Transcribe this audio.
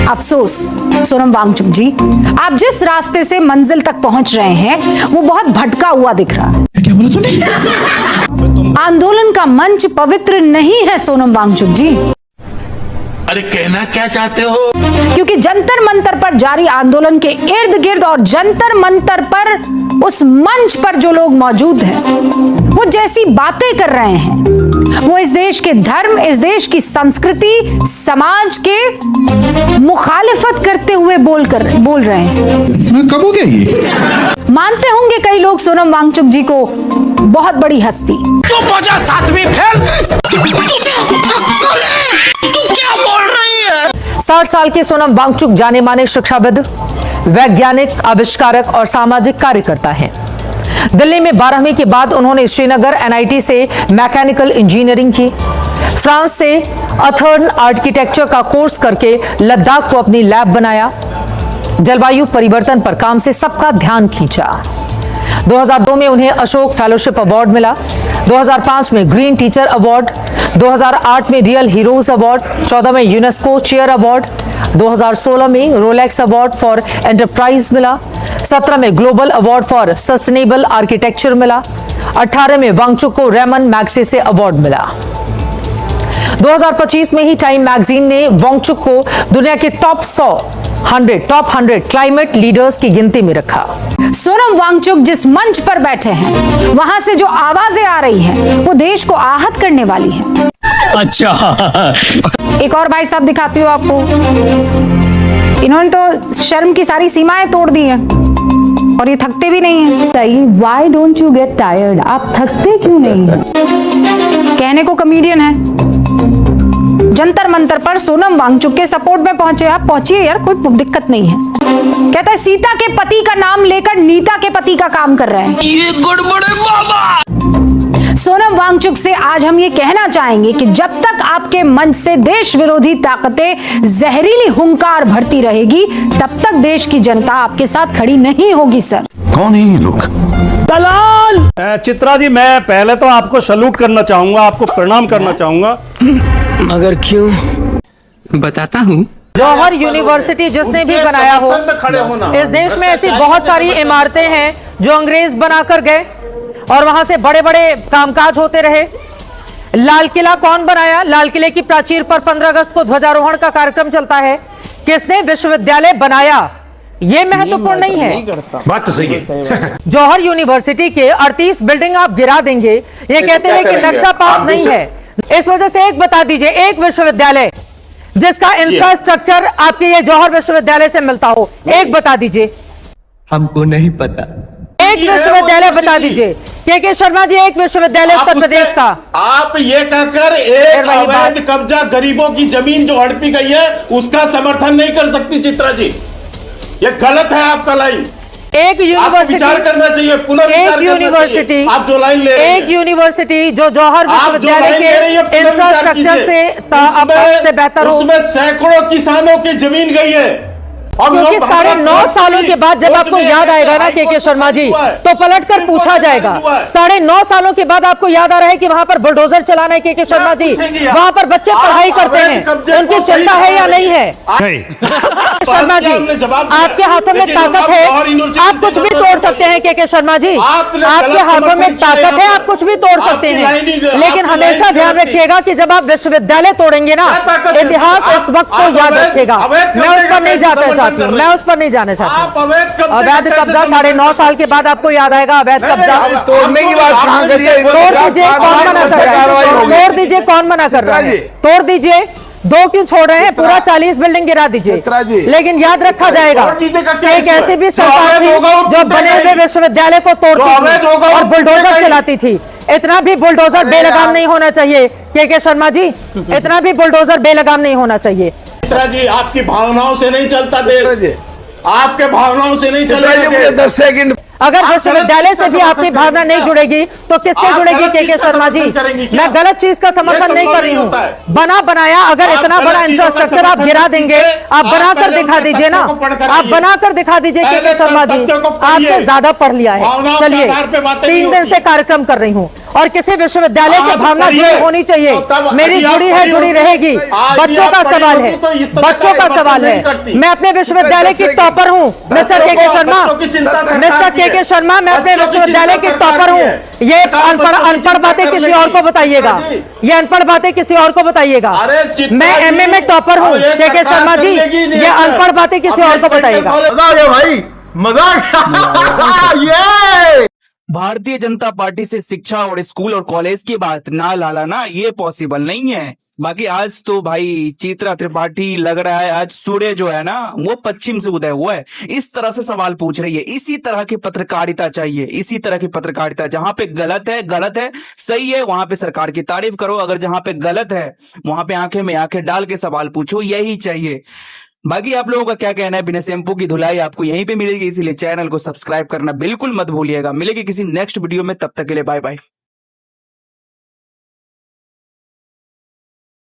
अफसोस सोनम वांगचुक जी, आप जिस रास्ते से मंजिल तक पहुंच रहे हैं वो बहुत भटका हुआ दिख रहा है। क्या बोला तूने? आंदोलन का मंच पवित्र नहीं है सोनम वांगचुक जी। अरे कहना क्या चाहते हो? क्योंकि जंतर मंतर पर जारी आंदोलन के इर्द गिर्द और जंतर मंतर पर उस मंच पर जो लोग मौजूद हैं वो जैसी बातें कर रहे हैं, वो इस देश के धर्म, इस देश की संस्कृति, समाज के मुखालिफत करते हुए बोल रहे हैं। कब हो गया ये? मानते होंगे कई लोग सोनम वांगचुक जी को बहुत बड़ी हस्ती। चुप हो जा सातवीं फेल। तुझे अक्ल है? तू क्या बोल रही है? 60 साल की सोनम वांगचुक जाने माने शिक्षाविद, वैज्ञानिक, आविष्कारक और सामाजिक कार्यकर्ता हैं। दिल्ली में 12वीं के बाद उन्होंने श्रीनगर NIT से मैकेनिकल इंजीनियरिंग की। फ्रांस से अथर्न आर्किटेक्चर का कोर्स करके लद्दाख को अपनी लैब बनाया। जलवायु परिवर्तन पर काम से सबका ध्यान खींचा। 2002 में उन्हें अशोक फेलोशिप अवार्ड मिला। 2005 में ग्रीन टीचर अवार्ड, 2008 में रियल हीरोज अवार्ड, 14 में यूनेस्को चेयर अवार्ड, 2016 में रोलेक्स अवार्ड फॉर एंटरप्राइज मिला, 17 में global award for sustainable architecture मिला, 18 में वांगचुक को रेमन मैग्सेसे अवार्ड मिला। 2025 में ही टाइम मैगजीन ने वांगचुक को दुनिया के टॉप 100 क्लाइमेट लीडर्स की गिनती में रखा। सोनम वांगचुक जिस मंच पर बैठे हैं वहां से जो आवाजें आ रही हैं वो देश को आहत करने वाली हैं। अच्छा, एक और भाई साहब दिखाती हूँ आपको। इन्होंने तो शर्म की सारी सीमाएं तोड़ दी हैं और ये थकते भी नहीं हैं। Why don't you get tired? आप थकते क्यों नहीं हैं? कहने को कॉमेडियन है, जंतर मंतर पर सोनम वांगचुक के सपोर्ट में पहुंचे। आप पहुंचिए यार, कोई दिक्कत नहीं है। कहता है सीता के पति का नाम लेकर नीता के पति का काम कर रहे हैं। ये गड़बड़ है बाबा। सोनम वांगचुक से आज हम ये कहना चाहेंगे कि जब तक आपके मंच से देश विरोधी ताकतें जहरीली हुंकार भरती रहेगी तब तक देश की जनता आपके साथ खड़ी नहीं होगी। सर कौन है ये लोग? दलाल। चित्रा जी, मैं पहले तो आपको सैल्यूट करना चाहूंगा, आपको प्रणाम करना चाहूंगा। मगर क्यों? बताता हूँ। जौहर यूनिवर्सिटी जिसने भी बनाया हो, इस देश में ऐसी बहुत सारी इमारतें हैं जो अंग्रेज बनाकर गए और वहां से बड़े बड़े कामकाज होते रहे। लाल किला कौन बनाया? लाल किले की प्राचीर पर 15 अगस्त को ध्वजारोहण का कार्यक्रम चलता है। किसने विश्वविद्यालय बनाया ये महत्वपूर्ण नहीं है। बात तो सही है। जौहर यूनिवर्सिटी के 38 बिल्डिंग आप गिरा देंगे, ये कहते हैं कि नक्शा पास नहीं है। इस वजह से एक बता दीजिए, एक विश्वविद्यालय जिसका इंफ्रास्ट्रक्चर आपके ये जौहर विश्वविद्यालय से मिलता हो, एक बता दीजिए। हमको नहीं पता। एक विश्वविद्यालय बता दीजिए। के शर्मा जी, एक विश्वविद्यालय उत्तर प्रदेश का। आप ये कहकर एक अवैध कब्जा गरीबों की जमीन जो हड़पी गई है उसका समर्थन नहीं कर सकती चित्रा जी। ये गलत है आपका लाइन। एक यूनिवर्सिटी विचार करना चाहिए, पुनर्विचार करना चाहिए। आप जो लाइन ले रहे हैं, एक यूनिवर्सिटी जो जौहर विश्वविद्यालय के इंफ्रास्ट्रक्चर से बेहतर हो, उसमें सैकड़ों किसानों की जमीन गई है। क्योंकि 9.5 सालों के बाद जब आपको याद आएगा ना के शर्मा जी, तो पलटकर पूछा जाएगा। 9.5 सालों के बाद आपको याद आ रहा है कि वहां पर बुलडोजर चलाना है के शर्मा जी, वहां पर बच्चे पढ़ाई करते हैं, उनकी चिंता है या नहीं है? शर्मा जी, आपके हाथों में ताकत है, आप कुछ भी तोड़ सकते हैं के शर्मा जी, आपके हाथों में ताकत है, आप कुछ भी तोड़ सकते हैं। लेकिन हमेशा ध्यान रखिएगा कि जब आप विश्वविद्यालय तोड़ेंगे ना, इतिहास इस वक्त को याद रखेगा। मैं उस पर नहीं जाता चाहती, मैं उस पर नहीं जाना चाहती। अवैध कब्जा 9.5 साल के बाद आपको याद आएगा अवैध कब्जा तोड़ने की बात कहां करी है? तोड़ दीजिए, कौन मना कर रहा है? तोड़ दीजिए, कौन मना कर रहा है? तोड़ दीजिए। 2 क्यों छोड़ रहे हैं? पूरा 40 बिल्डिंग गिरा दीजिए। लेकिन याद रखा जाएगा एक ऐसी भी सरकार थी जो बने हुए विश्वविद्यालय को तोड़ती थी और बुलडोजर चलाती थी। इतना भी बुलडोजर बेलगाम नहीं होना चाहिए के शर्मा जी, इतना भी बुलडोजर बेलगाम नहीं होना चाहिए। चित्रा जी, आपकी भावनाओं से नहीं चलता देश, आपके भावनाओं से नहीं चलेगा। 10 सेकंड। अगर विश्वविद्यालय से भी आपकी भावना नहीं जुड़ेगी तो किससे जुड़ेगी के शर्मा जी? मैं गलत चीज का समर्थन नहीं कर रही हूँ। बना बनाया अगर इतना बड़ा इंफ्रास्ट्रक्चर आप गिरा देंगे, आप बनाकर दिखा दीजिए ना, आप बनाकर दिखा दीजिए के शर्मा जी। आपसे ज्यादा पढ़ लिया है। चलिए, 3 दिन से कार्यक्रम कर रही हूँ। और किसी विश्वविद्यालय से आप भावना पढ़िए। जुड़ी होनी चाहिए। तो तब मेरी यदि आप जुड़ी है, पढ़ी जुड़ी होती, रहेगी। आज बच्चों आप का पढ़ी सवाल होती है, तो इस तरह बच्चों का परिवर्तन सवाल नहीं है। करती। मैं अपने विश्वविद्यालय की जैसे कि- टॉपर हूँ मिस्टर के के शर्मा, बच्चों की चिंता सरकार मिस्टर की के के है। शर्मा, मैं अपने बच्चों की विश्वविद्यालय चिंता की सरकार टॉपर की हूँ। है। ये सरकार बच्चों की अनपढ़ चिंता बातें कर किसी लेगी। और को बताइएगा, चित्रा ये अनपढ़ बातें किसी और को बताइएगा। अरे चित्रा मैं जी, एमए में टॉपर हूँ अब ये के सरकार शर्मा जी, कर लेगी नहीं ये है। अनपढ़ बातें किसी अब और ये को मेडिकल बताइएगा। कॉलेज- मजा आ गया भाई, मजा आ गया। ये भारतीय जनता पार्टी से शिक्षा और स्कूल और कॉलेज की बात ना लाला ना, ये पॉसिबल नहीं है। बाकी आज तो भाई चित्रा त्रिपाठी लग रहा है, आज सूर्य जो है ना वो पश्चिम से उदय हुआ है, इस तरह से सवाल पूछ रही है। इसी तरह की पत्रकारिता चाहिए, इसी तरह की पत्रकारिता। जहां पे गलत है गलत है, सही है वहां पे सरकार की तारीफ करो, अगर जहां पे गलत है वहां पे आंखें में आंखें डाल के सवाल पूछो, यही चाहिए। बाकी आप लोगों का क्या कहना है? बिना शैम्पू की धुलाई आपको यहीं पे मिलेगी, इसीलिए चैनल को सब्सक्राइब करना बिल्कुल मत भूलिएगा। मिलेगी किसी नेक्स्ट वीडियो में, तब तक के लिए बाय बाय।